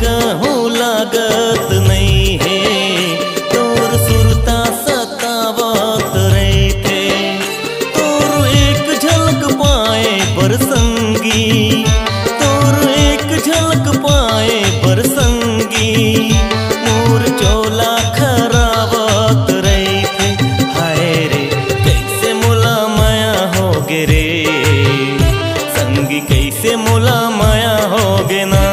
कहूँ लागत नहीं है, तोर सुरता सतावत रहे थे। तोर एक झलक पाए पर संगी, तोर एक झलक पाए पर संगी, मोर चोला खरावत रहे थे। हाय रे कैसे मोला माया हो गे रे, संगी कैसे मोला माया हो गे ना,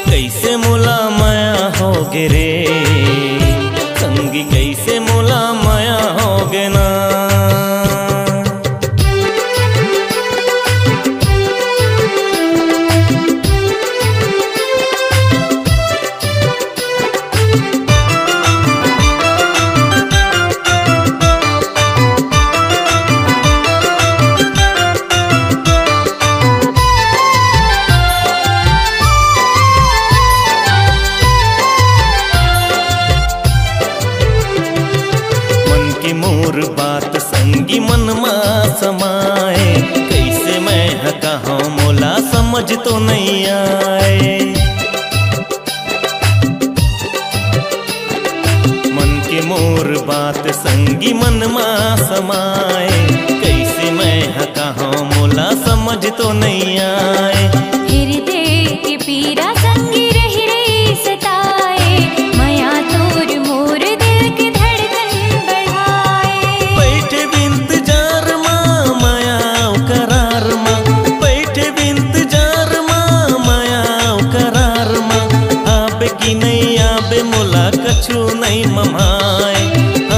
कैसे मोला माया हो गे रे, संगी कैसे मोला माया हो गे ना। मोर बात संगी मन मा समाए, कैसे मैं कहूँ मोला समझ तो नहीं आए। मन के मोर बात संगी मन मा समाए, कैसे मैं कहूँ मोला समझ तो नहीं आए। हृदय की पीड़ा संगी रही रही सताए, माया तोर मोर दिल की धड़कन बढ़ाए। बैठे बिंतजार माँ माया करार माँ, बैठे बिंतजार माँ माया करार माँ, आबे की नहीं आबे मोला कछु नहीं ममाए,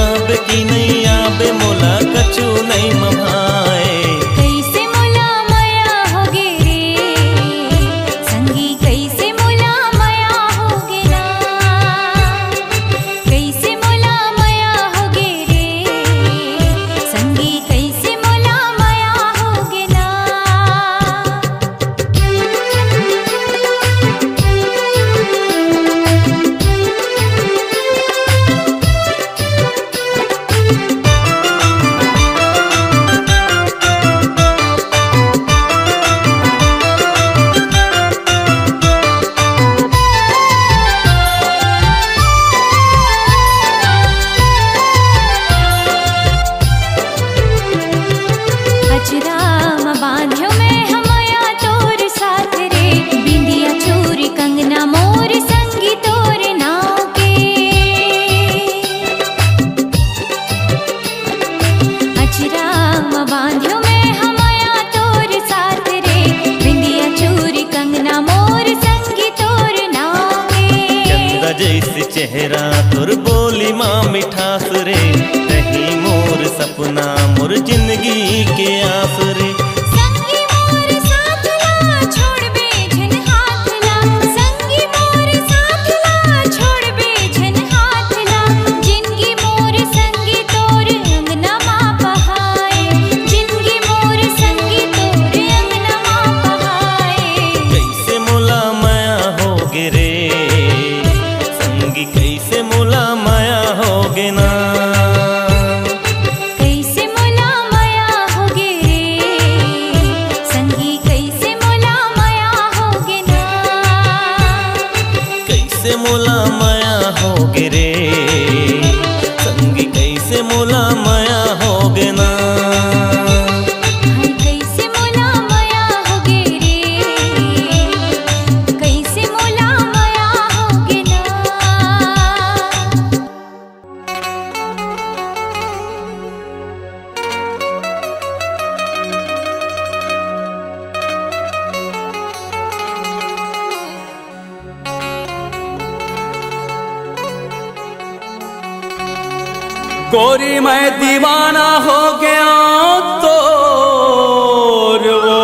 आबे की नहीं आबे मोला कछु नहीं ममाए। कैसे मोला माया होगे रे, संगी कैसे मोला माया होगे ना, कैसे मोला माया होगे रे, संगी कैसे मोला माया होगे ना। अचराम बांध्यो मैं हमया तोर साथ रे, बिंदिया चूरी कंगना मोर संगी तोर नाव के। अचराम बांध्यो मैं हमया तोर साथ रे, बिंदिया चूरी कंगना मोर संगी तोर नाव के। चंदा जैसे चेहरा तोर बोली माँ मिठास रे, रही मोर सपना मोर जिंदगी के आस रे। संगी मोर साथ ला छोड़ बेझन हाथ ला, संगी मोर साथ ला छोड़ बेझन हाथ ला, जिंदगी मोर संगी तोर अंगना माँ बहाए, जिंदगी मोर संगी तोर अंगना माँ बहाए। कैसे मोला माया हो गे रे, संगी कैसे मोला माया हो गे ना, कैसे मोला माया होगे रे, संगी कैसे मोला माया होगे ना। कैसे मोला माया हो गे रे, संगी कैसे मोला माया हो गे ना। हाय कैसे मोला माया होगे रे, कैसे मोला माया होगे ना। गोरी मैं दीवाना हो गया तोर वो,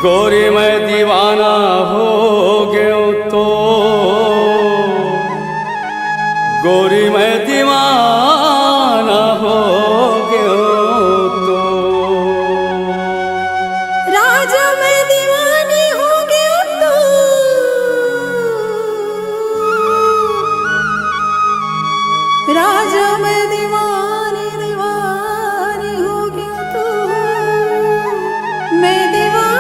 गोरी मैं दीवाना हो गया तो, गोरी मैं दीवाना हो गया तो। राजा मैं दीवानी हो गया तो, राजा मैं दीवानी दीवानी हो गया तो, मैं दीवानी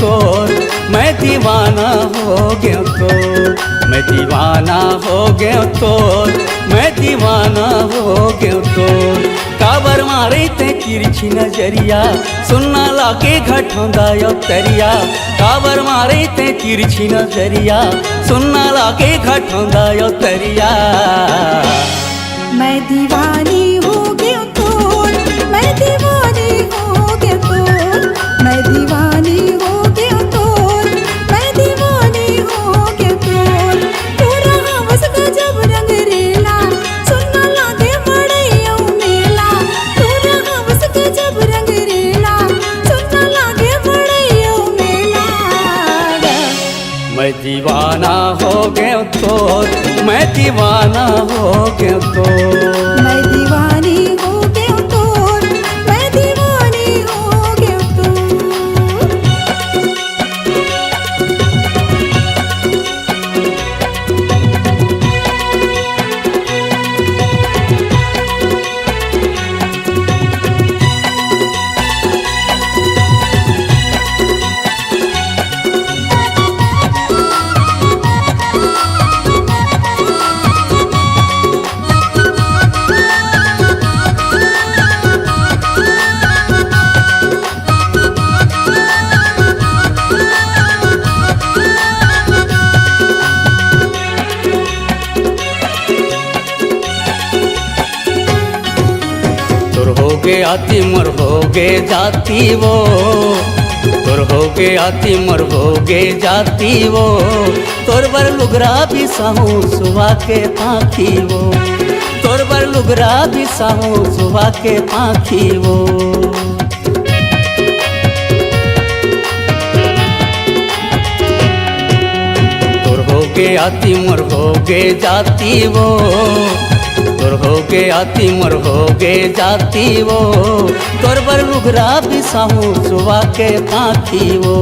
तोर, मैं दीवाना हो गया तोर, मैं दीवाना हो गया तोर, मैं दीवाना हो गया तोर। काबर मारे ते तिरछी नजरिया, सुनना लागे घटोंदा यो तरिया। काबर मारे ते तिरछी नजरिया, सुनना लागे घटोंदा यो तरिया। मैं दीवानी हो गया तोर, मैं दीवानी हो गया तोर, मैं दीवानी हो गया तोर, मैं दीवानी हो गया तोर। तू रहा बस गजब रंग रेला, सुनना लागे मड़ैया मेला। तू रहा बस गजब रंग रेला, सुनना लागे मड़ैया मेला। मैं दीवाना हो गया तोर, मैं दीवाना हो गया तोर। मैं दीवानी हो गया तोर, मैं दीवानी हो गया तोर। आती मर हो गे जाती वो, तोर हो गे आती मर हो गे जाती वो। तोर बर लुगरा भी साहू सुबह के पाखी वो, तोर बर लुगरा भी साहू सुबह के पाखी वो। तोर हो गे आती मर हो गे जाती वो, तोर हो गे आती मर हो गे जाती वो। तोर बर लुगरा भी साहू सुबह के पाखी वो,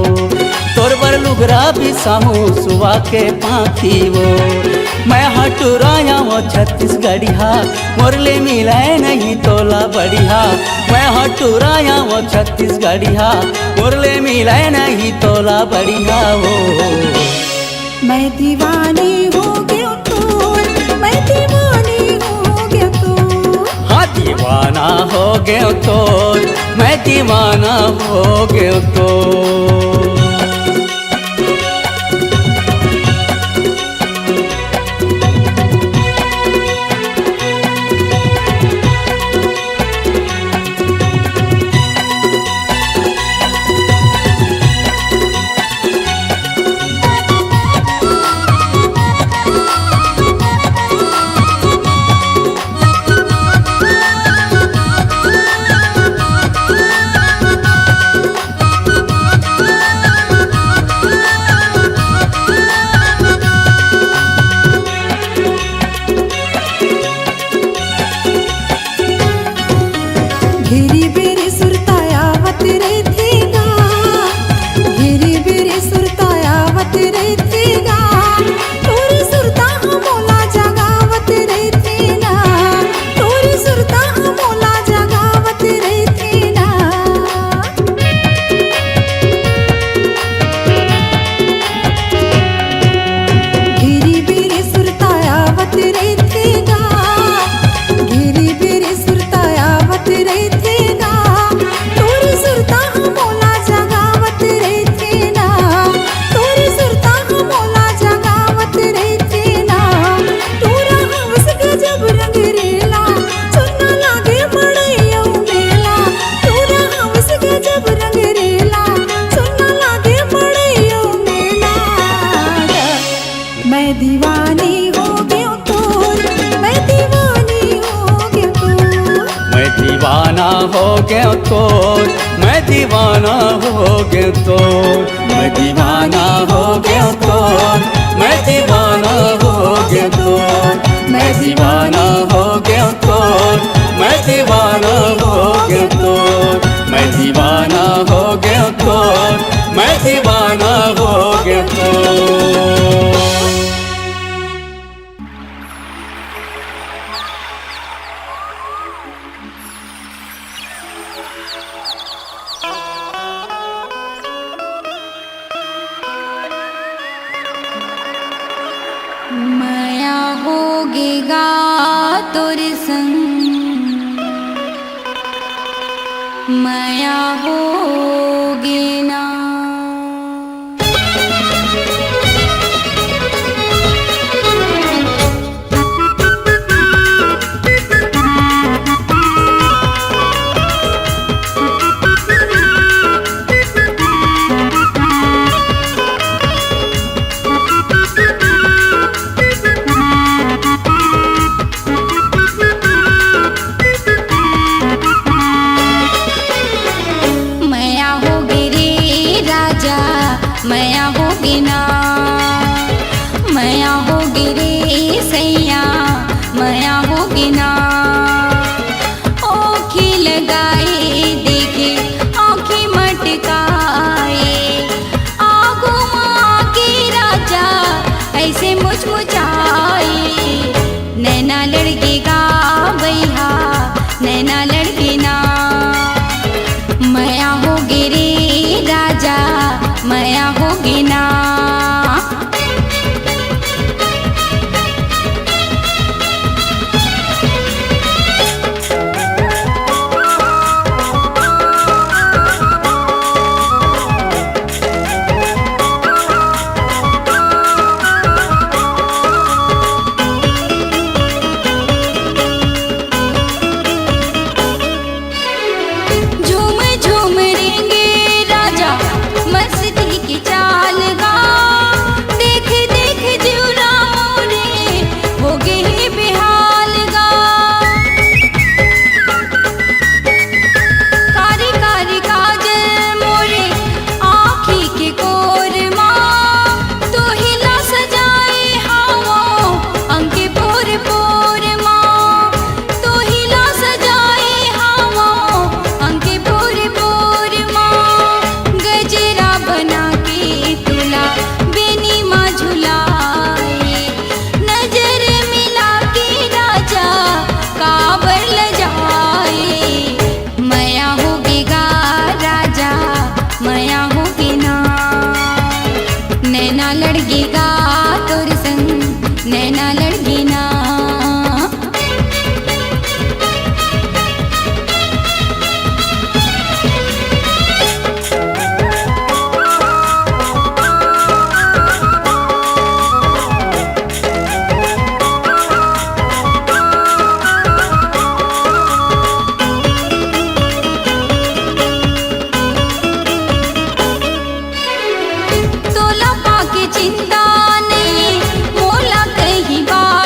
तोर बर लुगरा भी साहू सुबह के पाखी वो। मैं हटुराया वो छत्तीसगढ़िया, मोरले मिलाए नहीं तोला बढ़िया। मैं हटुराया वो छत्तीसगढ़िया, मोरले मिलाए नहीं तोला बढ़िया वो। मैं दीवानी हो गया तोर, मैं दीवानी हो गया तोर। हाँ दीवाना हो गया तोर, मैं दीवाना हो गया तोर। घेरी बेरी सुरतायावत रहतेगा, घेरी बेरी सुरतायावत रहतेगा। तोरी सुरता मोला जगावत रहतेना, तोरी सुरता मोला जगावत रहतेना। घेरी बेरी सुरतायावत रहतेगा, घेरी बेरी सुरतायावत रहतेगा। तोरी सुरता मोला जगावत रहतेना, तोरी सुरता मोला जगावत रहतेना। तोरा हवस गजब रंग रेला, सुनना लागे मड़ैया मेला। तोरा हवस गजब रंग रेला, सुनना लागे मड़ैया मेला। मैं दीवानी हो गया तोर, मैं दीवानी हो गया तोर। मैं दीवाना हो गया तोर, मैं दीवाना हो गया तोर। मैं दीवाना हो गया तोर, मैं दीवाना हो गया तोर। मैं दीवाना हो गया तोर, मैं दीवाना हो गया तोर। मैं दीवाना हो गया तोर, मैं दीवाना हो गया तोर। माया होगेगा तोर संग, माया होगे ना। माया होगे रे राजा, माया होगे ना, माया होगे रे सैया, माया होगे ना। आँखें लगाए देखे आँखें मटकाए, आगो माँ के राजा ऐसे मुचमुचाए। नैना लड़केगा भैया, नैना लड़के ना। माया होगे रे राजा, माया होगे ना। झूम झूम रेंगे राजा मस्ती की चाल गा, देख देख जीवरा मोरे होगे ही बेहाल गा। कारी कारी काजल मोरे आँखी के कोर माँ, तो हिला सजाए हावो अंके पोर पोर माँ, तो हिला सजाए हावो अंके पोर पोर माँ। गजरा बना के तुला बेनी माँ झुलाए, नजर मिला के राजा काबर ल जाए। माया होगेगा राजा, माया होगे ना। नैना लड़गेगा तोर संग, नैना लड़गे ना। तोला पाके चिंता नहीं मोला कहीं बात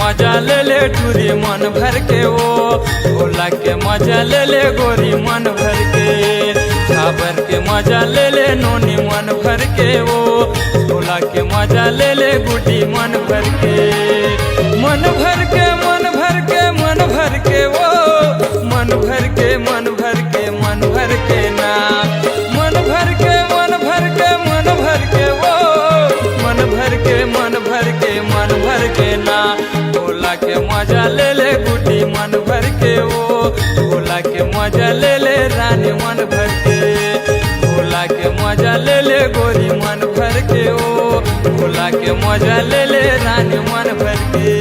मजा ले ले टूरी मन भर के वो, भोला के मजा ले ले गोरी मन भर के, झाबर के मजा ले ले नोनी मन भर के वो, भोला के मजा ले ले गुड्डी मन भर के, मन भर के मन भर के मन भर के वो, मन भर के मन भर के मन भर के ना, मन भर के मन भर के मन भर के वो, मन भर के मन भर के मन भर के ना, भोला के मजा ले ले गुड्डी मन भर के वो, भोला के मजा ले ले रानी मन भर के, भोला के मजा ले ले गोरी मन भर के वो, भोला के मजा ले ले रानी मन भर के।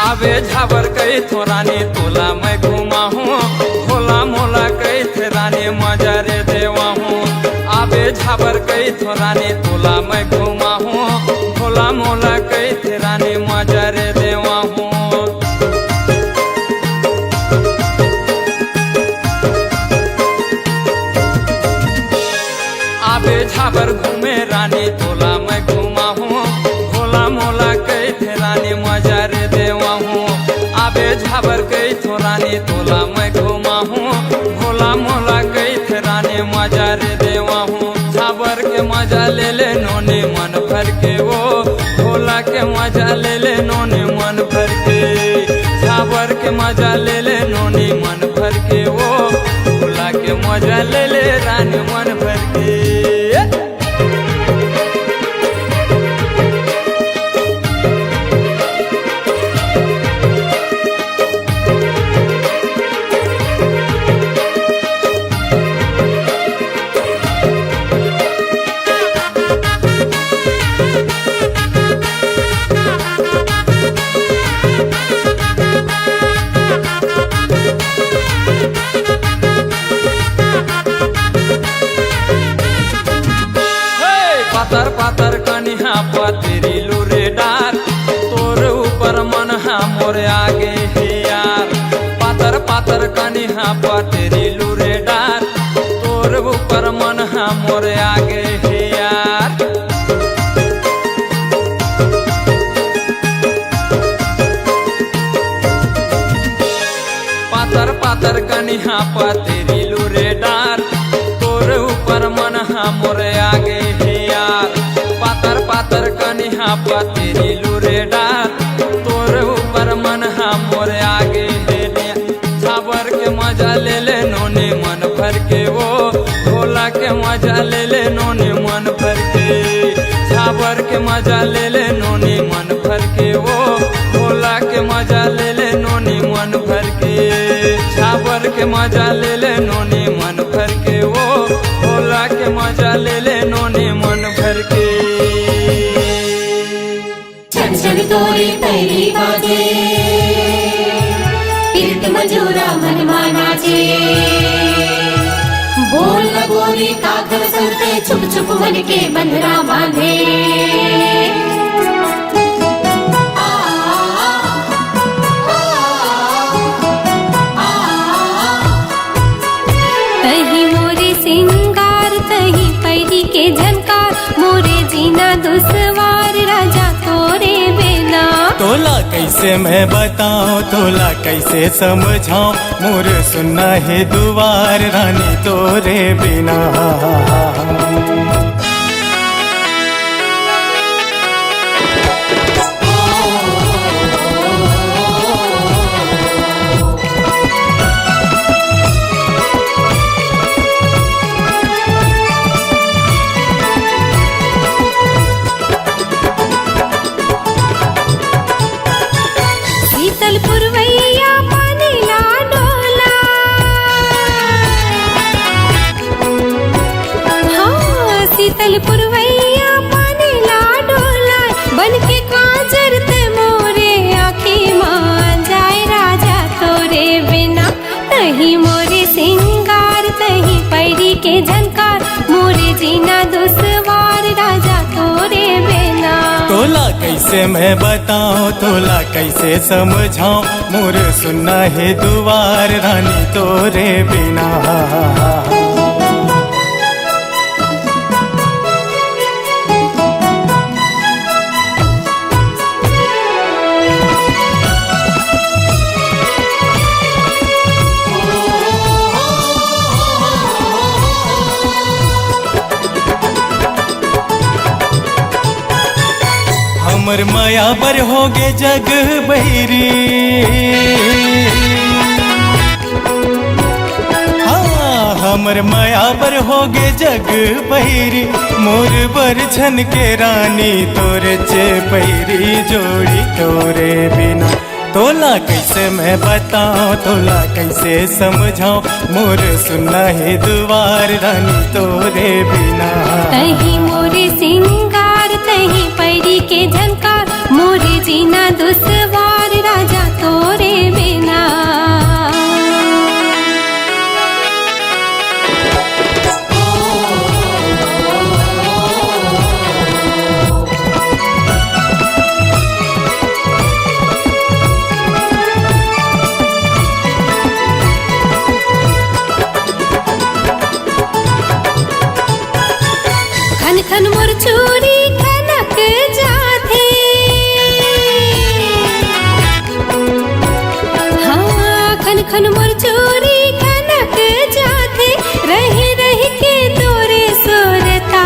आवे झाबर कई थो रानी तोला मैं घुमा हूँ, भोला मोला कई थे रानी मजा रे देवा हूँ, आवे झाबर कई थो रानी तोला मैं घुमा हूँ, भोला मोला कई थे रानी मजा रे देवा हूँ। आवे झाबर घूमे रानी तोला मैं घुमा हूँ, भोला मोला कई थे रानी मजा रे देवा हूँ, आवे झाबर कई थो रानी तोला मैं घुमा हूँ, भोला मोला कई थे रानी मजा रे देवा हूँ, झाबर के मजा ले ले नोनी मन भर के वो, भोला के मजा ले ले नोनी मन भर के, झाबर के मजा ले ले नोनी मन भर के वो, भोला के मजा ले ले रानी मन भर के। पातर पातर कनिहा पतरी लूरे डार, तोर ऊपर मन हा मोरे आगे हे यार, पातर पातर कनिहा पतरी लूरे डार, तोर ऊपर मन हा मोरे आगे हे यार। पातर पातर कनिहा पतरी लूरे डार, तोर ऊपर मन हा मोरे आगे हे यार, पातर पातर कनिहा पतरी लूरे डार, तोर ऊपर मन हा मोरे आगे हे झाबर के मजा ले ले नोनी मन भर के वो, भोला के मजा ले ले नोनी मन भर के, झाबर के मजा ले ले नोनी मन भर के वो, भोला के मजा ले ले नोनी मन भर के, झाबर के मजा ले ले नोनी मन भर के वो, भोला के मजा ले ले नोनी मन भर के। छन छन तोरी पैरी बाजे, कीर्त मजूरा मनमा नाचे, बोल न गोरी कागल संते छुप छुप मन के बंधना बांधे। तही मोरे सिंगार तही पैरी के झनकार, मोरे जीना दुसवार राजा तोरे बिना। तोला कैसे मैं बताऊं, तोला कैसे समझाऊं, मोर सुनना है दुआर रानी तोरे बिना। पुरवैया पानीला डोला, हाँ कैसे मैं बताऊं तोला कैसे समझाऊं मोर सुनना है दुआर रानी तोरे बिना। हमर माया बर होगे जग बहिरी, हाँ हमर माया बर होगे जग बहिरी मोर बर छन के रानी तोरे चे पैरी जोड़ी तोरे बिना। तोला कैसे मैं बताऊं तोला कैसे समझाऊं मोर सुनना है दुआर रानी तोरे बिना। तही मोरे सिंगार तही पैरी के झनकार मोरे जीना दुसवार राजा तोरे बिना। खन खन मोर चूड़ी कनक जाथे, हाँ खन खन मोर चूड़ी कनक जाथे रही रही के तोरे सुरता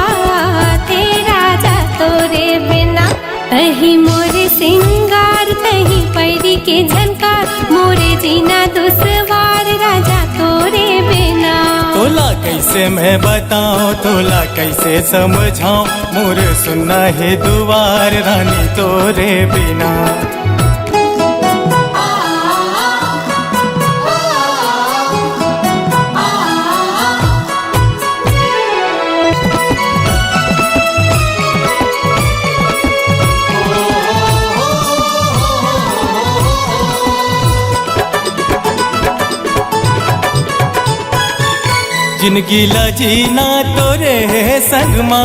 थे राजा तोरे बिना। तही मोरे सिंगार तही पैरी के झनकार मोरे जीना दुसवार राजा तोरे बिना। तोला कैसे मैं बताऊं तोला कैसे समझाऊं मोर सुनना है दुआर रानी तोरे बिना। जिनकी जीना तोरे संग माँ,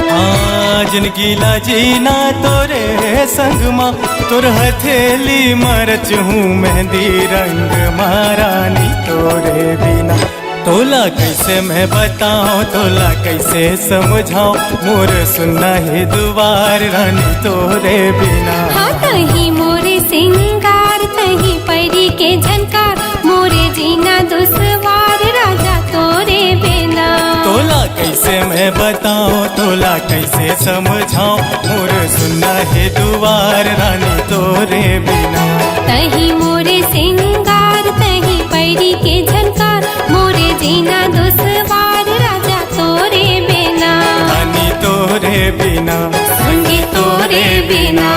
हाँ जिनकी जीना तोरे संग माँ तोर हथेली मरच हूँ मेहंदी रंग महारानी तोरे बिना। तोला कैसे मैं बताऊं तोला कैसे समझाऊं मोर सुनना है दुआर रानी तोरे बिना। हाँ तही मोरे सिंगार तही पैरी के झनकार मोरे जीना दुसवार राजा तोरे बिना। तोला कैसे मैं बताऊं तोला कैसे समझाऊं मोर सुनना है दुआर रानी तोरे बिना। तही मोरे सिंगार तही पैरी के झनकार मोरे जीना दुसवार राजा तोरे बिना। रानी तोरे बिना संगी तोरे बिना।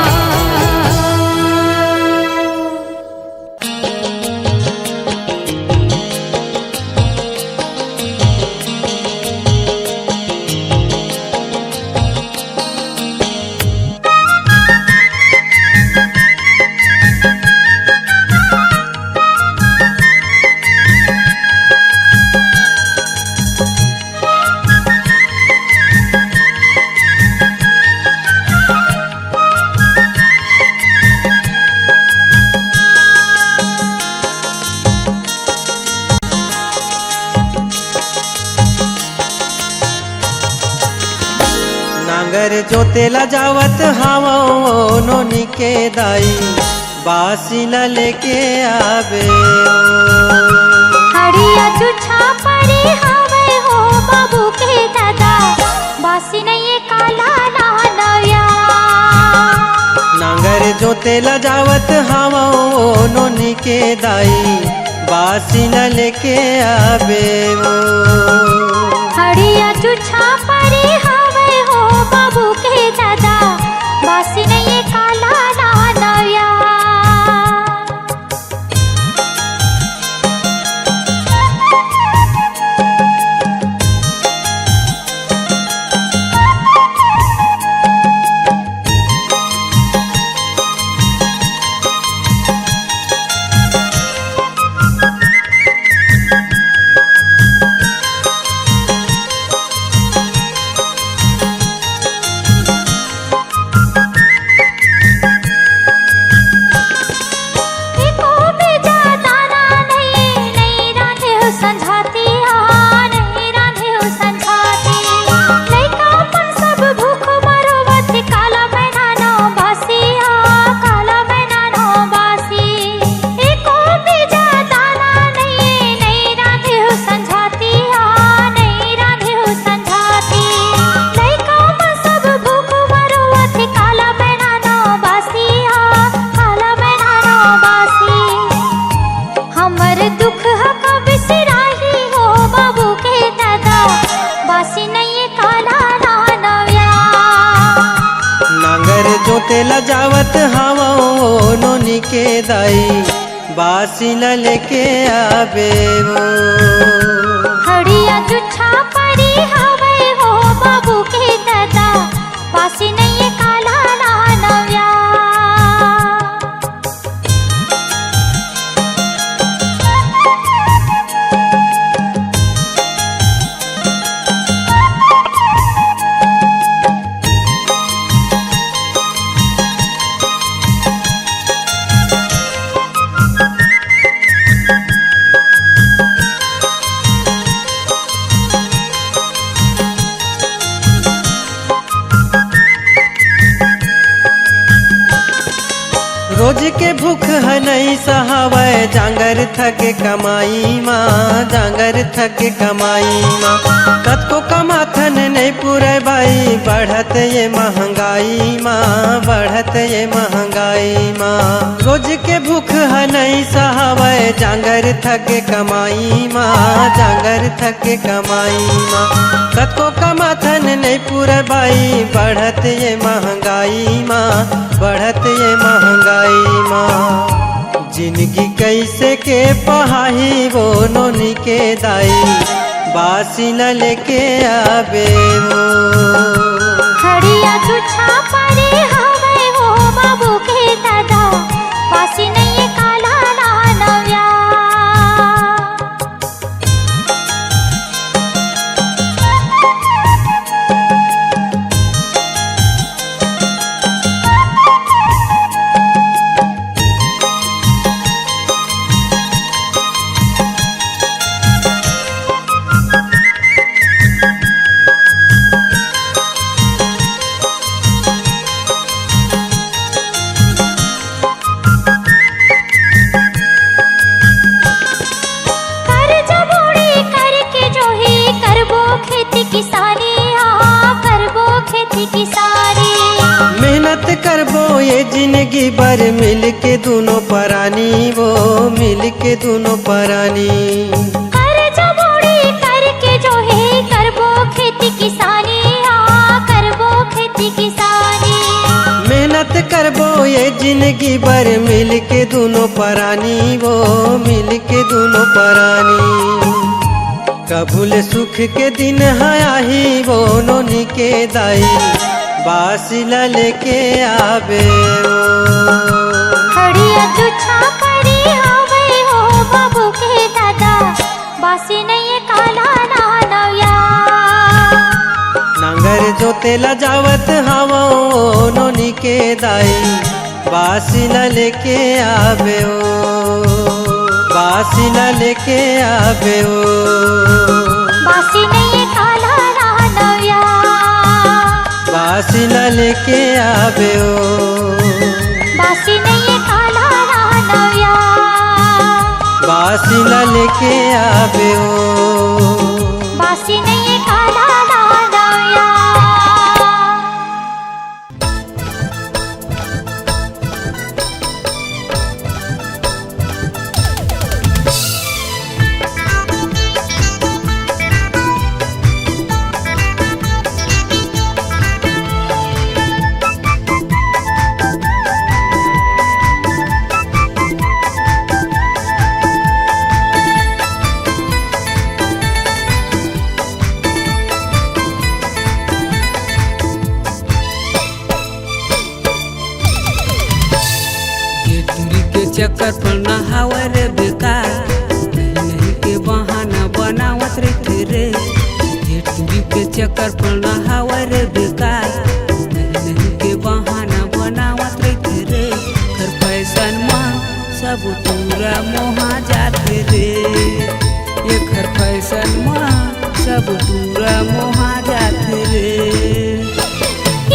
नांगर जोतेला जावत हावो नोनी के दाई बासीला लेके आवे हड़िया छुछा पड़ी हवे हो बाबू के दादा बासी नहीं काला नया। नांगर जोतेला जावत हावो नोनी के दाई बासीला लेके आवे हड़िया छुछा पड़ी हवे हो बाबू के दादा बासी नहीं काला नया। जोतेला जावत हवा नोनी के दाई बासी न लेके आवे वो हड़िया जुच्छा परी हवे हो बाबू के दादा बासी नहीं काला नव्या रोज के भूख है नहीं सहावे जांगर थके कमाई माँ जांगर थके कमाई माँ कत को कमाथन नहीं पूरे भाई बढ़त ये महंगाई माँ बढ़त ये महंगाई माँ रोज के भूख है नहीं सहावे जांगर थके कमाई माँ जांगर थके कमाई माँ कत को कमाथन नहीं पूरे भाई बढ़त ये महंगाई माँ बढ़त ये महंगाई माँ जिंदगी कैसे के पहाही वो नोनी के दाई बासी न लेके आवे वो हड़िया जुच्छा परी हवे हो बाबू के दादा बासी नहीं काला नव्या मेहनत करबो ये जिंदगी भर मिल के दोनों परानी वो मिल के दोनों परानी करके जो है करबो खेती किसानी करबो खेती किसानी मेहनत करबो ये जिंदगी भर मिल के दोनों परानी वो मिल के दोनों परानी कबूल सुख के दिन है आही वो नोनी के दाई बासी न लेके आवे वो हड़िया जुच्छा परी हवे हो बाबू के दादा बासी नहीं काला नव्या नांगर जोतेला जावत हवा नोनी के दाई बासी न लेके आवे ओ बासी न लेके आवे ओ बासी नहीं काला नव्या बासी न लेके आवे ओ बासी नहीं काला नव्या बासी न लेके आवे ओ बासी नहीं काला नव्या चक्कर पर नहावे रे बेकार नहीं के बहाना बनावत रहते रे दूरी के चक्कर पर नहावे रे बेकार नहीं के बहाना बनावत रहते रे कर फैशन मां सब पूरा मोहा जाते रे ये घर फैशन मां सब पूरा मोहा जाते रे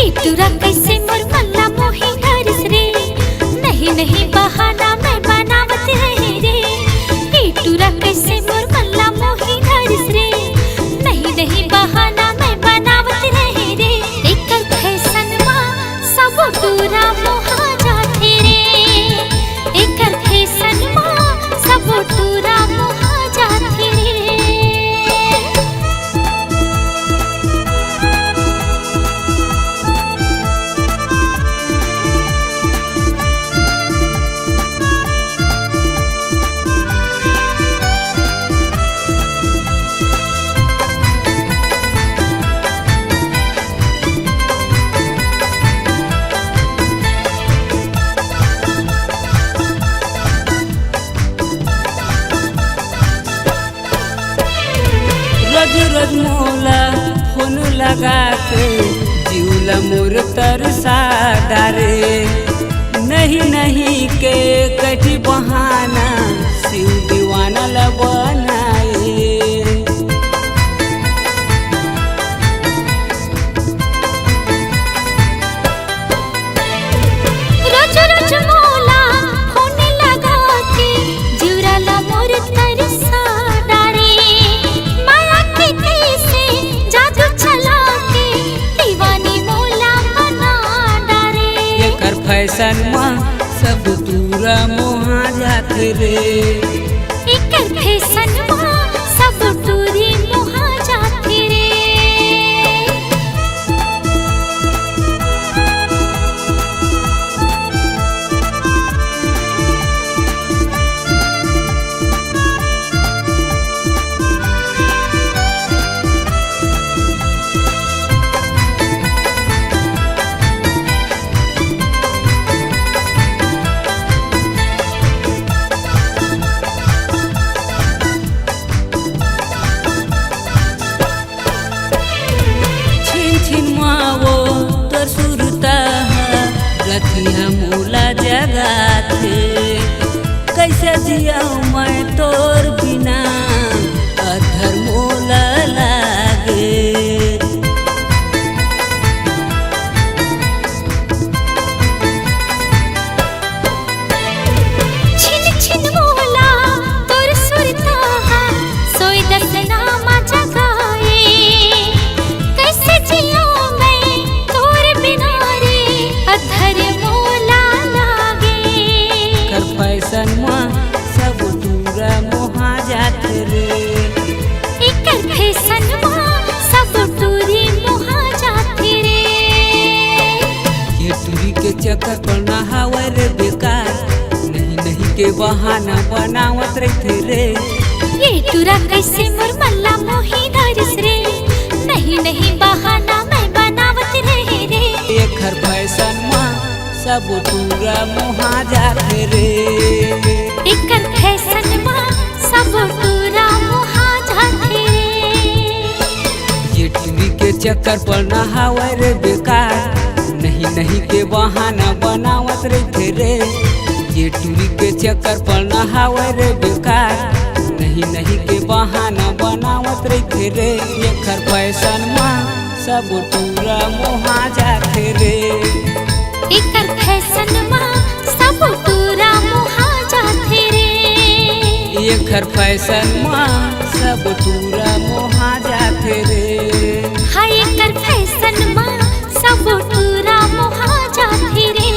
इतुरा कैसे मोर मल्ला मोही हरिस रे नहीं नहीं बहाना मैं बनावत रहे रे इतुरा कैसे मोर मल्ला मोही हरिस रे नहीं नहीं बहाना मैं बनावत रहे रे एकर फैशन मां सब पूरा मोहा जाते रे एकर फैशन मां सब पूरा मोहा जाते रे लगा के जीवला मोर तरसा डारे। नहीं नहीं के कठी बहाना शिव दीवाना ला बनाए। रोज रोज मोला होने लगा के जीवला मोर तरसा डारे। माया के कैसे जादू चला के दीवानी मोला बना डारे। एकर फैशन में सब दूरा मोहा जाते रे। एकर फैशन में सब दूरी मोहा जाते रे। रतिया मोला जगा थे कैसे जिया मैं तोर बिना अधर मोला लागे। छिन छिन मोला तोर सुरता सोई दसनामा जगाए। कैसे जिया मैं तोर बिना रे अधर मोला लागे। कर फैशन में सब दूरा मोहा जाते रे। एकर फैशन में सब दूरी मोहा जाते रे। ये टूरी के चक्कर पर ना हवा रे बेकार। नहीं नहीं के बहाना बनावत रहते रे। ये टूरा कैसे मोर मल्ला मोही धरिस रे। नहीं नहीं बहाना मैं बनावत रहे रे। एकर फैशन में सब दूरा मोहा जाते रे। एकर फैशन में सब दूरा मोहा जाते रे। ये टीवी के चक्कर पर ना हवा रे बेकार। नहीं नहीं के बहाना बनावत रहते रे। ये टीवी के चक्कर पर ना हवा रे बेकार। नहीं नहीं के बहाना बनावत रहते रे। एकर फैशन में सब दूरा मोहा जाते रे। एकर फैशन में सब दूरा मोहा जाते रे। एकर फैशन में सब दूरा मोहा जाते रे। हाय एकर फैशन में सब दूरा मोहा जाते रे।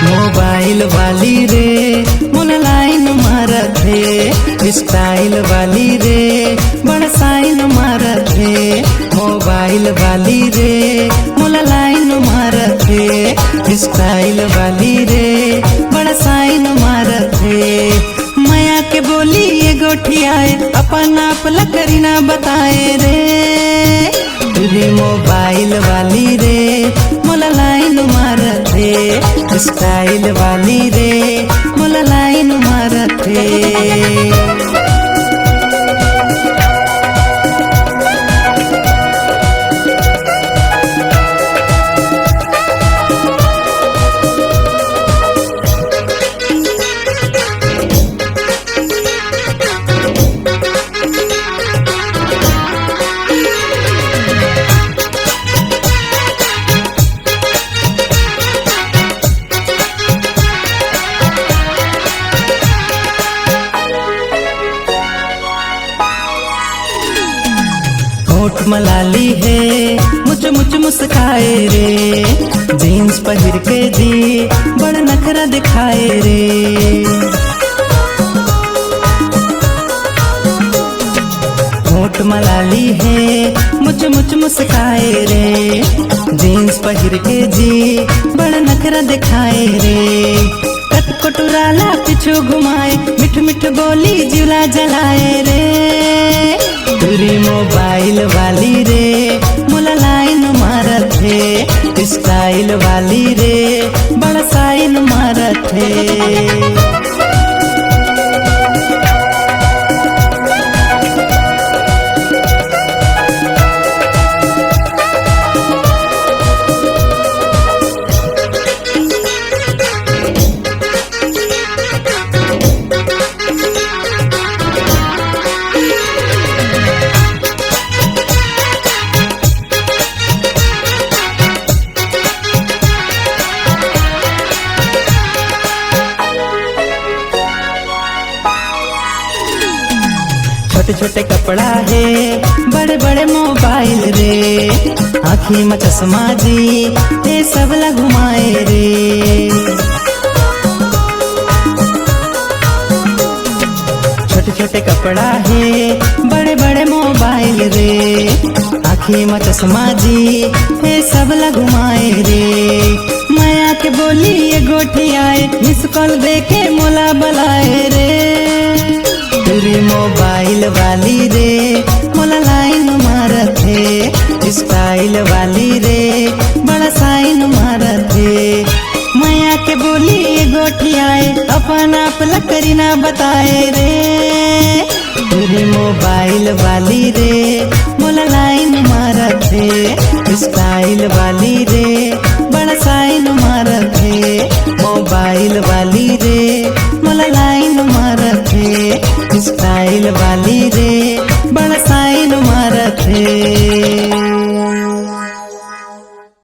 मोबाइल वाली रे मोला लाइन मारत हे। स्टाइल वाली रे बड़ा साइन मारत हे। मोबाइल वाली रे मोला लाइन मारत हे। स्टाइल वाली रे बड़ा साइन मारत हे। माया के बोली ये गोठियाए अपन आप लकड़ी ना बताए रे। रे मोबाइल वाली रे मोला लाइन मारत हे। स्टाइल वाली रे मोला लाइन मारत हे। होठ मलाली है मुझ मुझ मुस्काए रे, जीन्स पहिर के जी बड़ नखरा दिखाए रे। होठ मलाली है मुझ मुझ मुस्काए रे, जीन्स पहिर के जी बड़ नखरा दिखाए रे। कट कटुराला पिछू घुमाए, मिठ मिठ बोली जिला जलाए रे। तुरी मोबाइल वाली रे, मोला लाइन मारत है, स्टाइल वाली रे बड़ा साइन मारत है। छोटे छोटे कपड़ा है, बड़े बड़े मोबाइल रे, आँखी में चश्मा जी ये सब ला घुमाए रे। छोटे छोटे कपड़ा है, बड़े बड़े मोबाइल रे, आँखी में चश्मा जी ये सब ला घुमाए रे। माया के बोली ये गोठी आए, मिस कॉल दे के मोला बुलाए रे। तेरी मोबाइल वाली रे, मोला लाइन मारत है, स्टाइल वाली रे बड़ा साइन मारत है। माया के बोली ये गोठी आए, अपन आप लकरी ना बताए रे। तेरी मोबाइल वाली रे, मोला लाइन मारत है, स्टाइल वाली रे बड़ा साइन मारत है। मोबाइल वाली रे, मोला लाइन मारत है, स्टाइल वाली रे बड़ा साइन मारत है।